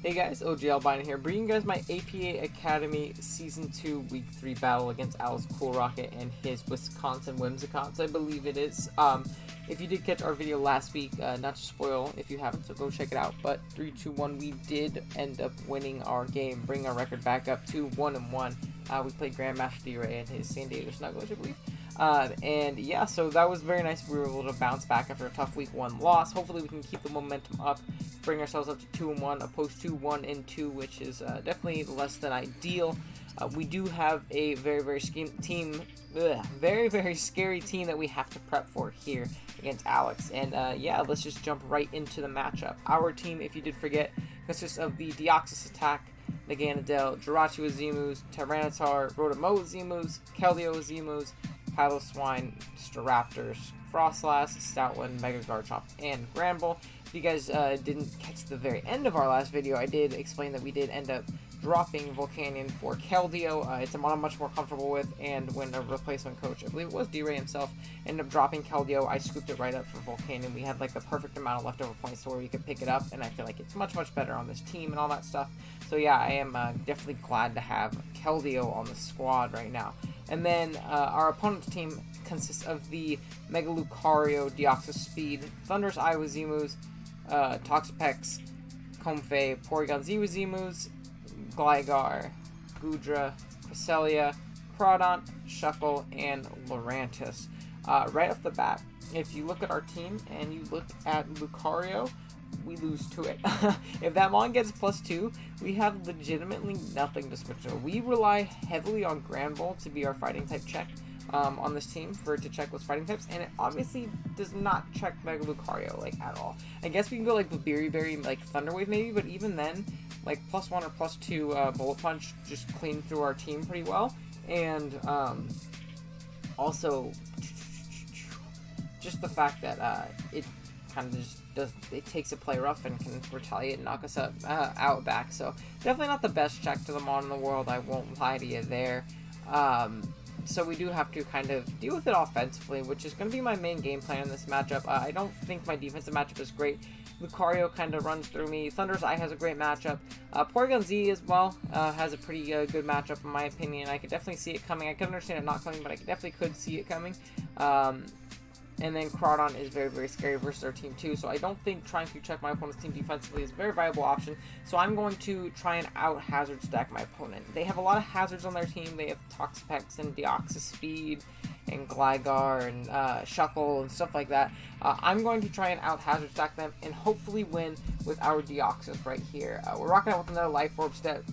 Hey guys, OG Albino here, bringing you guys my APA Academy Season 2 Week 3 battle against Alice Cool Rocket and his Wisconsin Whimsicotts, I believe it is. If you did catch our video last week, not to spoil if you haven't, so go check it out, but 3-2-1, we did end up winning our game, bringing our record back up to 1-1. We played Grandmaster D-Ray and his San Diego Snugglers, I believe. And yeah, so that was very nice. We were able to bounce back after a tough week 1 loss. Hopefully we can keep the momentum up, bring ourselves up to 2-1, opposed to 1-2, which is definitely less than ideal. We do have a very scary team that we have to prep for here against Alex. And yeah, let's just jump right into the matchup. Our team, if you did forget, consists of the Deoxys attack, Naganadel, Jirachi Azimus, Tyranitar, Rotomoa Azimus, Keldeo Azimus, Piloswine, Staraptors, Frostlass, Stoutland, Mega Garchomp, and Granbull. If you guys didn't catch the very end of our last video, I did explain that we did end up dropping Volcanion for Keldeo. It's a mod I'm much more comfortable with, and when a replacement coach, I believe it was D-Ray himself, ended up dropping Keldeo, I scooped it right up for Volcanion. We had like the perfect amount of leftover points to where we could pick it up, and I feel like it's much better on this team and all that stuff. So yeah, I am definitely glad to have Keldeo on the squad right now. And then our opponent's team consists of the Mega Lucario, Deoxys Speed, Thunderous Iwazimus, Toxapex, Comfey, Porygon Ziwazimus, Gligar, Goodra, Cresselia, Crawdont, Shuckle, and Lurantis. Right off the bat, if you look at our team and you look at Lucario, we lose to it. If that mon gets +2, we have legitimately nothing to switch to. We rely heavily on Granbull to be our fighting type check on this team for it to check those fighting types, and it obviously does not check Mega Lucario like at all. I guess we can go like the Berry, like Thunder Wave maybe, but even then, like +1 or +2 Bullet Punch just cleaned through our team pretty well. And also just the fact that it kind of just it takes a play rough and can retaliate and knock us out back. So definitely not the best check to the mon in the world, I won't lie to you there. So we do have to kind of deal with it offensively, which is going to be my main game plan in this matchup. I don't think my defensive matchup is great. Lucario kind of runs through me. Thunder's Eye has a great matchup. Porygon Z as well has a pretty good matchup in my opinion. I could definitely see it coming. I could understand it not coming, but I definitely could see it coming. And then Crawdont is very scary versus our team too, so I don't think trying to check my opponent's team defensively is a very viable option. So I'm going to try and out-hazard stack my opponent. They have a lot of hazards on their team. They have Toxapex and Deoxys Speed and Gligar and Shuckle and stuff like that. I'm going to try and out-hazard stack them and hopefully win with our Deoxys right here. We're rocking out with another Life Orb step,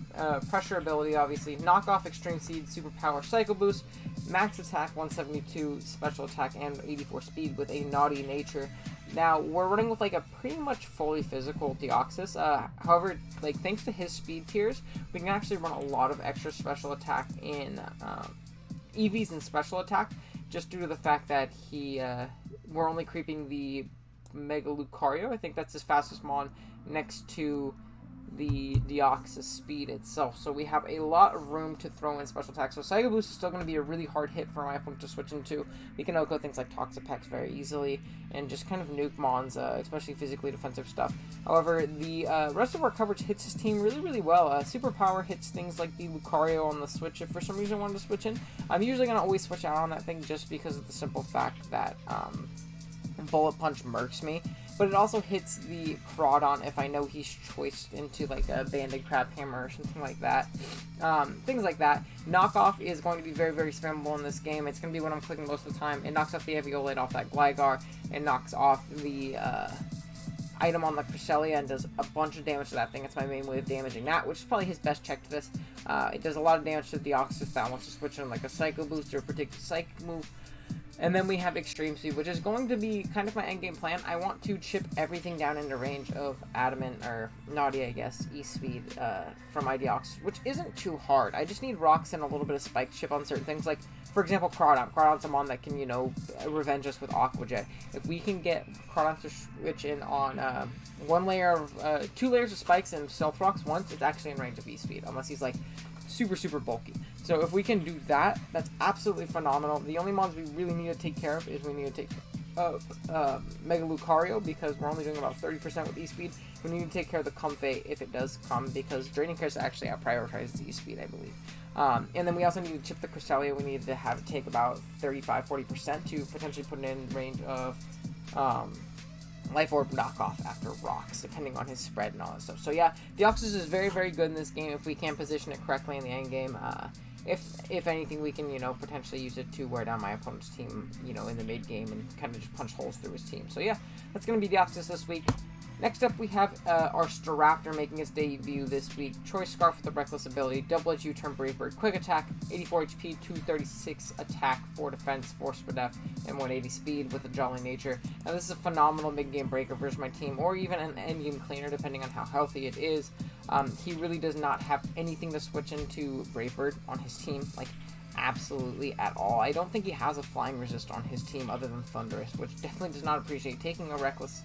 pressure ability obviously, knock off Extreme Seed, Superpower, Psycho Boost, max attack 172, special attack, and 84 speed with a naughty nature. Now, we're running with like a pretty much fully physical Deoxys. However, like thanks to his speed tiers, we can actually run a lot of extra special attack in EVs and special attack, just due to the fact that we're only creeping the Mega Lucario. I think that's his fastest mon next to the Deoxys Speed itself, so we have a lot of room to throw in special attack. So Psycho Boost is still going to be a really hard hit for my opponent to switch into. We can outgo things like Toxapex very easily and just kind of nuke mons, especially physically defensive stuff. However, the rest of our coverage hits his team really well. Superpower hits things like the Lucario on the switch if for some reason I wanted to switch in. I'm usually going to always switch out on that thing just because of the simple fact that Bullet Punch murks me. But it also hits the Crawdont if I know he's choiced into like a Banded Crab Hammer or something like that. Things like that. Knockoff is going to be very spammable in this game. It's going to be what I'm clicking most of the time. It knocks off the Eviolite off that Gligar. It knocks off the item on the Cresselia and does a bunch of damage to that thing. It's my main way of damaging that, which is probably his best check to this. It does a lot of damage to the Deoxys that wants to switch in like a Psycho Boost or a particular Psychic move. And then we have Extreme Speed, which is going to be kind of my endgame plan. I want to chip everything down into range of Adamant, or Naughty, I guess, E-Speed from my Deoxys, which isn't too hard. I just need rocks and a little bit of Spike chip on certain things, like, for example, Crawdont. Crawdont's a mon that can, you know, revenge us with Aqua Jet. If we can get Crawdont to switch in on 2 layers of Spikes and Stealth Rocks once, it's actually in range of E-Speed, unless he's, like, super bulky. So if we can do that, that's absolutely phenomenal. The only mons we really need to take care of is we need to take Mega Lucario because we're only doing about 30% with E-Speed. We need to take care of the Comfey if it does come because Draining Curse actually outprioritizes E-Speed, I believe. And then we also need to chip the Cresselia. We need to have it take about 35-40% to potentially put it in range of Life Orb knockoff after rocks, depending on his spread and all that stuff. So yeah, Deoxys is very, very good in this game if we can position it correctly in the end game. If anything, we can, potentially use it to wear down my opponent's team, in the mid game and kind of just punch holes through his team. So yeah, that's going to be Deoxys this week. Next up, we have our Staraptor making his debut this week. Choice Scarf with the Reckless ability, Double Edge U-Turn Brave Bird, Quick Attack, 84 HP, 236 Attack, 4 Defense, 4 Spadef, and 180 Speed with a Jolly Nature. Now this is a phenomenal mid-game breaker versus my team, or even an end-game cleaner depending on how healthy it is. He really does not have anything to switch into Brave Bird on his team, like absolutely at all. I don't think he has a flying resist on his team other than Thunderous, which definitely does not appreciate taking a Reckless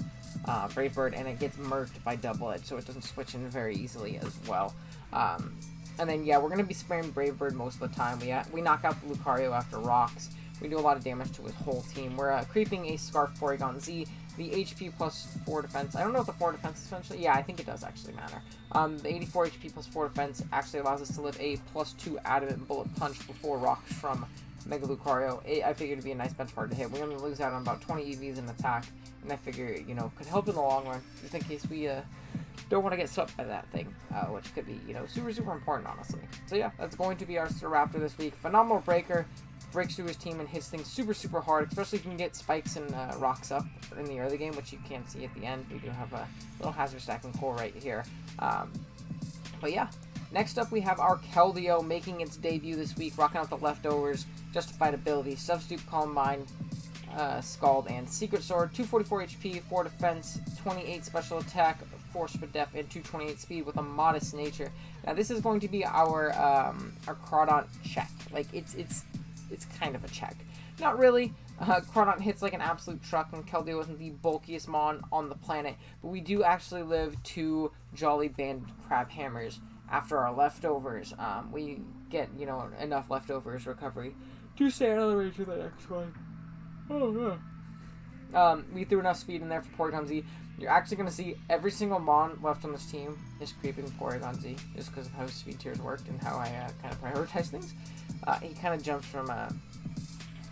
Brave Bird, and it gets murked by Double Edge, so it doesn't switch in very easily as well. And then, yeah, we're going to be spamming Brave Bird most of the time. We knock out the Lucario after rocks. We do a lot of damage to his whole team. We're creeping a Scarf Porygon Z, the HP plus 4 defense. I don't know if the 4 defense essentially. Yeah, I think it does actually matter. The 84 HP plus 4 defense actually allows us to live a plus 2 adamant bullet punch before rocks from Mega Lucario. I figured it'd be a nice benchmark to hit. We're going to lose out on about 20 EVs in attack, and I figure, could help in the long run, just in case we don't want to get swept by that thing, which could be, super, super important, honestly. So yeah, that's going to be our Staraptor this week. Phenomenal breaker. Breaks through his team and hits things super, super hard, especially if you can get spikes and rocks up in the early game, which you can't see at the end. We do have a little hazard stacking core right here. But yeah, next up we have our Keldeo making its debut this week, rocking out the leftovers, Justified Ability, Substitute Calm Mind, Scald, and Secret Sword. 244 HP, 4 defense, 28 special attack, 4 Spadef, and 228 speed with a modest nature. Now this is going to be our Crawdont check. Like it's kind of a check. Not really. Crawdont hits like an absolute truck, and Keldeo isn't the bulkiest mon on the planet, but we do actually live 2 Jolly Banded Crab Hammers after our leftovers. We get, enough leftovers recovery to stay out of the range of the next one. Oh, yeah. We threw enough speed in there for Porygon Z. You're actually going to see every single mon left on this team is creeping Porygon Z, just because of how speed tiers worked and how I kind of prioritize things. He kind of jumps from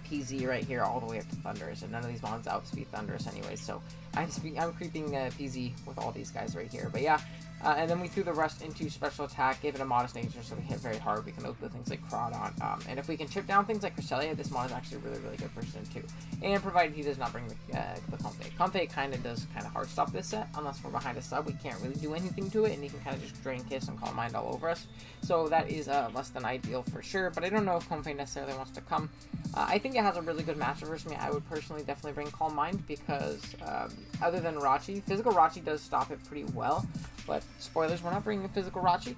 PZ right here all the way up to Thunderous, and none of these mons outspeed Thunderous anyways, so I'm creeping PZ with all these guys right here. But yeah, and then we threw the rest into special attack, gave it a modest nature, so we hit very hard. We can open things like Crawdont, and if we can chip down things like Cresselia, this mon is actually really, really good for Gen 2. And provided he does not bring the Comfey. Comfey kind of does kind of hard stop this set, unless we're behind a sub. We can't really do anything to it, and he can kind of just Drain Kiss and Calm Mind all over us. So that is less than ideal for sure, but I don't know if Comfey necessarily wants to come. I think it has a really good matchup versus me. I would personally definitely bring Calm Mind because other than Rachi, Physical Rachi does stop it pretty well, but spoilers, we're not bringing a Physical Rachi.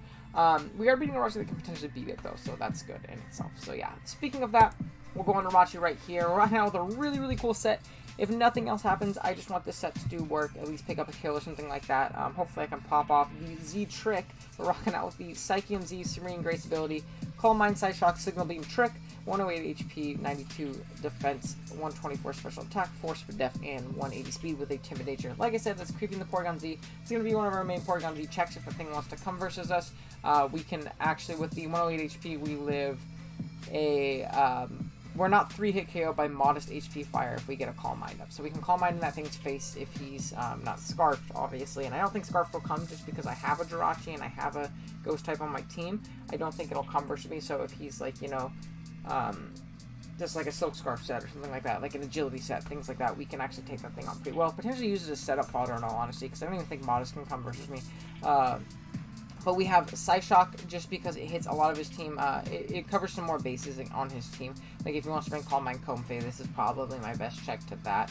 We are beating a Rachi that can potentially beat it though, so that's good in itself. So yeah, speaking of that, we'll go on to Rachi right here. We're rocking out with a really, really cool set. If nothing else happens, I just want this set to do work, at least pick up a kill or something like that. Hopefully I can pop off the Z Trick. We're rocking out with the Psychium Z Serene Grace ability, Calm Mind, Side Shock, Signal Beam, Trick, 108 HP, 92 defense, 124 special attack, 4 Spadef, and 180 speed with a Timid Nature. Like I said, that's creeping the Porygon Z. It's going to be one of our main Porygon Z checks if the thing wants to come versus us. We can actually, with the 108 HP, we live a... we're not 3-hit KO by modest HP fire if we get a Calm Mind up. So we can Calm Mind in that thing's face if he's not Scarfed, obviously. And I don't think Scarf will come just because I have a Jirachi and I have a Ghost type on my team. I don't think it'll come versus me. So if he's like, just like a Silk Scarf set or something like that, like an Agility set, things like that, we can actually take that thing on pretty well. Potentially use it as setup fodder in all honesty, because I don't even think Modest can come versus me. But we have Psyshock just because it hits a lot of his team. It covers some more bases on his team. Like if he wants to bring Calm Mind Comfey, this is probably my best check to that.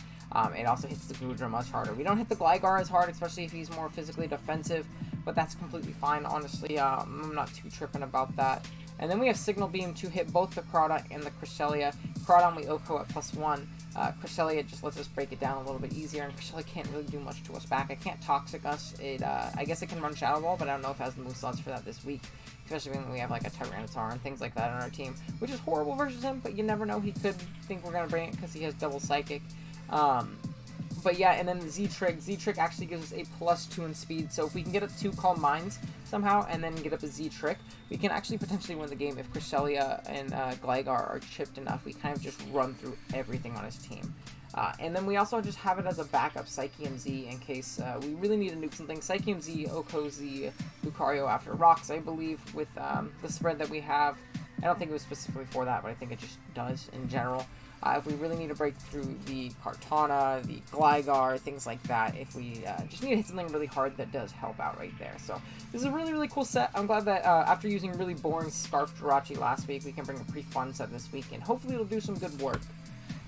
It also hits the Goodra much harder. We don't hit the Gligar as hard, especially if he's more physically defensive, but that's completely fine, honestly. I'm not too tripping about that. And then we have Signal Beam to hit both the Crawdont and the Cresselia. Crawdont we OHKO at +1. Cresselia just lets us break it down a little bit easier, and Cresselia can't really do much to us back. It can't Toxic us. I guess it can run Shadow Ball, but I don't know if it has the move slots for that this week, especially when we have like a Tyranitar and things like that on our team, which is horrible versus him, but you never know. He could think we're going to bring it because he has double Psychic. But yeah, and then the Z-Trick actually gives us a +2 in speed, so if we can get up 2 Calm Minds somehow, and then get up a Z-Trick, we can actually potentially win the game if Cresselia and Gligar are chipped enough. We kind of just run through everything on his team. And then we also just have it as a backup Psychium Z in case we really need to nuke something. Psychium Z, Oko Z, Lucario after Rocks, I believe, with the spread that we have. I don't think it was specifically for that, but I think it just does in general. If we really need to break through the Kartana, the Gligar, things like that, if we just need to hit something really hard, that does help out right there. So this is a really, really cool set. I'm glad that after using really boring Scarf Jirachi last week, we can bring a pretty fun set this week, and hopefully it'll do some good work.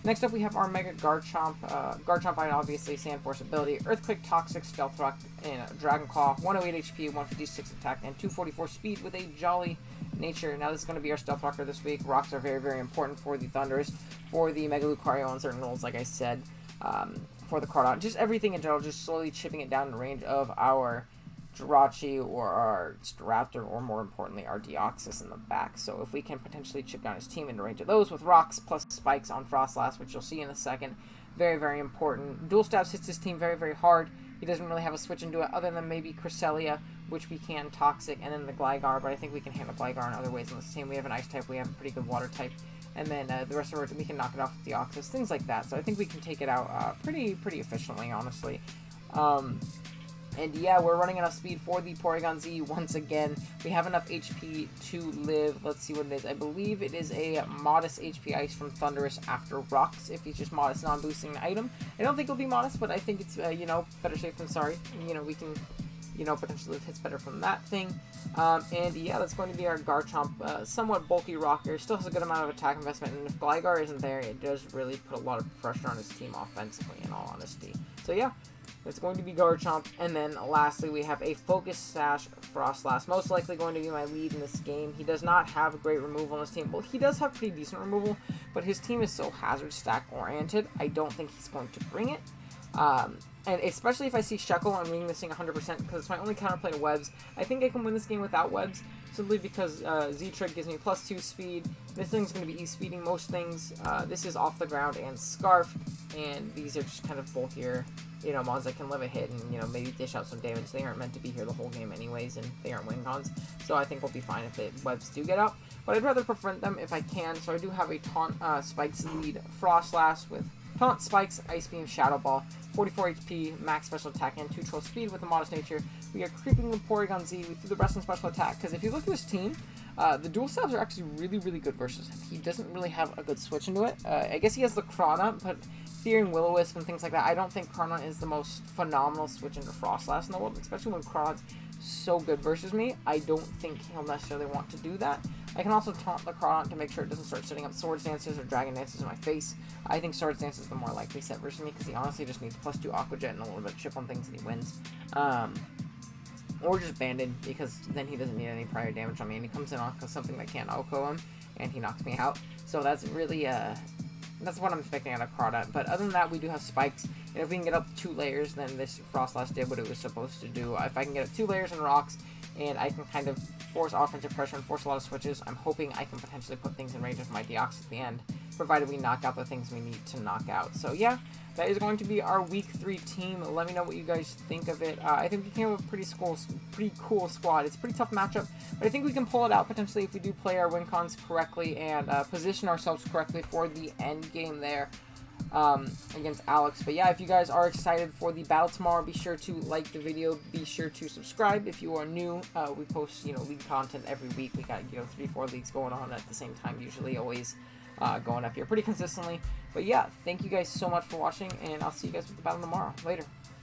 Next up, we have our Mega Garchomp. Garchomp, obviously, Sand Force ability, Earthquake, Toxic, Stealth Rock, and Dragon Claw, 108 HP, 156 attack, and 244 speed with a Jolly Nature. Now, this is going to be our Stealth Rocker this week. Rocks are very, very important for the Thundurus, for the Mega Lucario on certain rolls, like I said, for the Cardon. Just everything in general, just slowly chipping it down in range of our Jirachi or our Staraptor, or more importantly, our Deoxys in the back. So if we can potentially chip down his team into range of those with Rocks plus Spikes on Frostlass, which you'll see in a second, very, very important. Dual Stabs hits his team very, very hard. He doesn't really have a switch into it other than maybe Cresselia, which we can Toxic, and then the Gligar, but I think we can handle Gligar in other ways on this team. We have an Ice type, we have a pretty good Water type, and then the rest of our we can knock it off with Deoxys, things like that. So I think we can take it out pretty efficiently, honestly. And yeah, we're running enough speed for the Porygon Z once again. We have enough HP to live. Let's see what it is. I believe it is a modest HP Ice from Thundurus after Rocks, if he's just modest non-boosting the item. I don't think it'll be modest, but I think it's, better safe than sorry. We can, potentially live hits better from that thing. And yeah, that's going to be our Garchomp. Somewhat bulky rocker. Still has a good amount of attack investment, and if Gligar isn't there, it does really put a lot of pressure on his team offensively, in all honesty. So yeah. It's going to be Garchomp, and then lastly we have a Focus Sash Frostlass, most likely going to be my lead in this game. He does not have a great removal on his team. Well, he does have pretty decent removal, but his team is so hazard stack oriented, I don't think he's going to bring it. And especially if I see Shekel, I'm reading this thing 100% because it's my only counterplay to Webs. I think I can win this game without Webs, simply because Z-Trick gives me +2 speed. This thing's going to be E-speeding most things. This is off the ground and Scarf, and these are just kind of bulkier, mons that can live a hit and, maybe dish out some damage. They aren't meant to be here the whole game anyways, and they aren't win cons, so I think we'll be fine if the Webs do get out. But I'd rather prevent them if I can, so I do have a Taunt Spikes lead Frostlass with Taunt, Spikes, Ice Beam, Shadow Ball, 44 HP, max special attack, and 2 troll speed with a modest nature. We are creeping with Porygon Z. We threw the rest on special attack, because if you look at his team, the dual stabs are actually really, really good versus him. He doesn't really have a good switch into it. I guess he has the Krana, but Fear and Will-O-Wisp and things like that, I don't think Krana is the most phenomenal switch into Frostlass in the world, especially when Krana's so good versus me. I don't think he'll necessarily want to do that. I can also taunt the Crawdon to make sure it doesn't start setting up Swords Dances or Dragon Dances in my face. I think Swords Dance is the more likely set versus me, because he honestly just needs +2 Aqua Jet and a little bit of chip on things and he wins. Or just Banded, because then he doesn't need any prior damage on me, and he comes in off something that can't Oko him, and he knocks me out. So that's really, that's what I'm expecting out of Crawdon. But other than that, we do have Spikes, and if we can get up 2 layers, then this Frostlass did what it was supposed to do. If I can get up 2 layers and Rocks, and I can kind of force offensive pressure and force a lot of switches, I'm hoping I can potentially put things in range of my Deoxys at the end, provided we knock out the things we need to knock out. So yeah, that is going to be our Week 3 team. Let me know what you guys think of it. I think we came up with a pretty cool squad. It's a pretty tough matchup, but I think we can pull it out potentially if we do play our win cons correctly and position ourselves correctly for the end game there against Alex. But yeah, if you guys are excited for the battle tomorrow, be sure to like the video, be sure to subscribe if you are new. We post league content every week. We got 3-4 leagues going on at the same time, usually always going up here pretty consistently. But yeah, thank you guys so much for watching, and I'll see you guys with the battle tomorrow. Later.